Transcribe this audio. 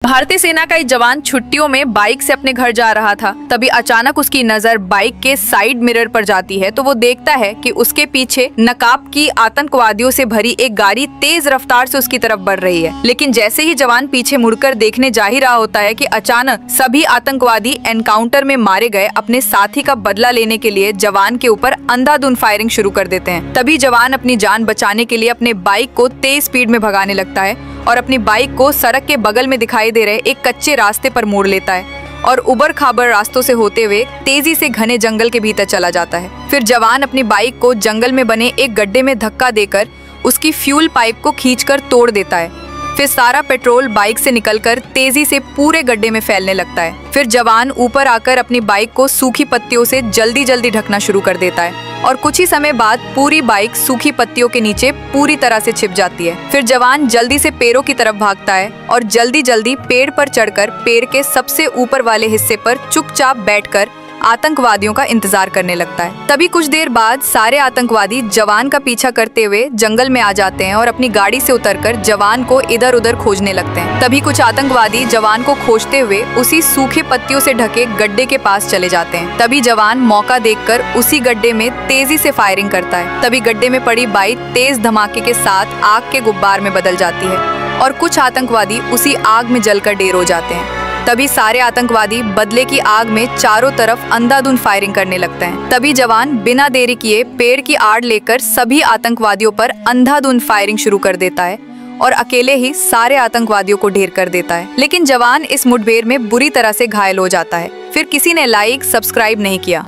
भारतीय सेना का एक जवान छुट्टियों में बाइक से अपने घर जा रहा था। तभी अचानक उसकी नजर बाइक के साइड मिरर पर जाती है तो वो देखता है कि उसके पीछे नकाब की आतंकवादियों से भरी एक गाड़ी तेज रफ्तार से उसकी तरफ बढ़ रही है। लेकिन जैसे ही जवान पीछे मुड़कर देखने जा ही रहा होता है कि अचानक सभी आतंकवादी एनकाउंटर में मारे गए अपने साथी का बदला लेने के लिए जवान के ऊपर अंधाधुंध फायरिंग शुरू कर देते हैं। तभी जवान अपनी जान बचाने के लिए अपने बाइक को तेज स्पीड में भगाने लगता है और अपनी बाइक को सड़क के बगल में दिखाई दे रहे एक कच्चे रास्ते पर मोड़ लेता है और उबड़ खाबड़ रास्तों से होते हुए तेजी से घने जंगल के भीतर चला जाता है। फिर जवान अपनी बाइक को जंगल में बने एक गड्ढे में धक्का देकर उसकी फ्यूल पाइप को खींचकर तोड़ देता है। फिर सारा पेट्रोल बाइक से निकलकर तेजी से पूरे गड्ढे में फैलने लगता है। फिर जवान ऊपर आकर अपनी बाइक को सूखी पत्तियों से जल्दी जल्दी ढकना शुरू कर देता है और कुछ ही समय बाद पूरी बाइक सूखी पत्तियों के नीचे पूरी तरह से छिप जाती है। फिर जवान जल्दी से पेड़ों की तरफ भागता है और जल्दी जल्दी पेड़ पर चढ़कर पेड़ के सबसे ऊपर वाले हिस्से पर चुपचाप बैठकर आतंकवादियों का इंतजार करने लगता है। तभी कुछ देर बाद सारे आतंकवादी जवान का पीछा करते हुए जंगल में आ जाते हैं और अपनी गाड़ी से उतरकर जवान को इधर उधर खोजने लगते हैं। तभी कुछ आतंकवादी जवान को खोजते हुए उसी सूखे पत्तियों से ढके गड्ढे के पास चले जाते हैं। तभी जवान मौका देखकर उसी गड्ढे में तेजी से फायरिंग करता है। तभी गड्ढे में पड़ी बाइक तेज धमाके के साथ आग के गुब्बार में बदल जाती है और कुछ आतंकवादी उसी आग में जलकर ढेर हो जाते हैं। तभी सारे आतंकवादी बदले की आग में चारों तरफ अंधाधुंध फायरिंग करने लगते हैं। तभी जवान बिना देरी किए पेड़ की आड़ लेकर सभी आतंकवादियों पर अंधाधुंध फायरिंग शुरू कर देता है और अकेले ही सारे आतंकवादियों को ढेर कर देता है। लेकिन जवान इस मुठभेड़ में बुरी तरह से घायल हो जाता है। फिर किसी ने लाइक सब्सक्राइब नहीं किया।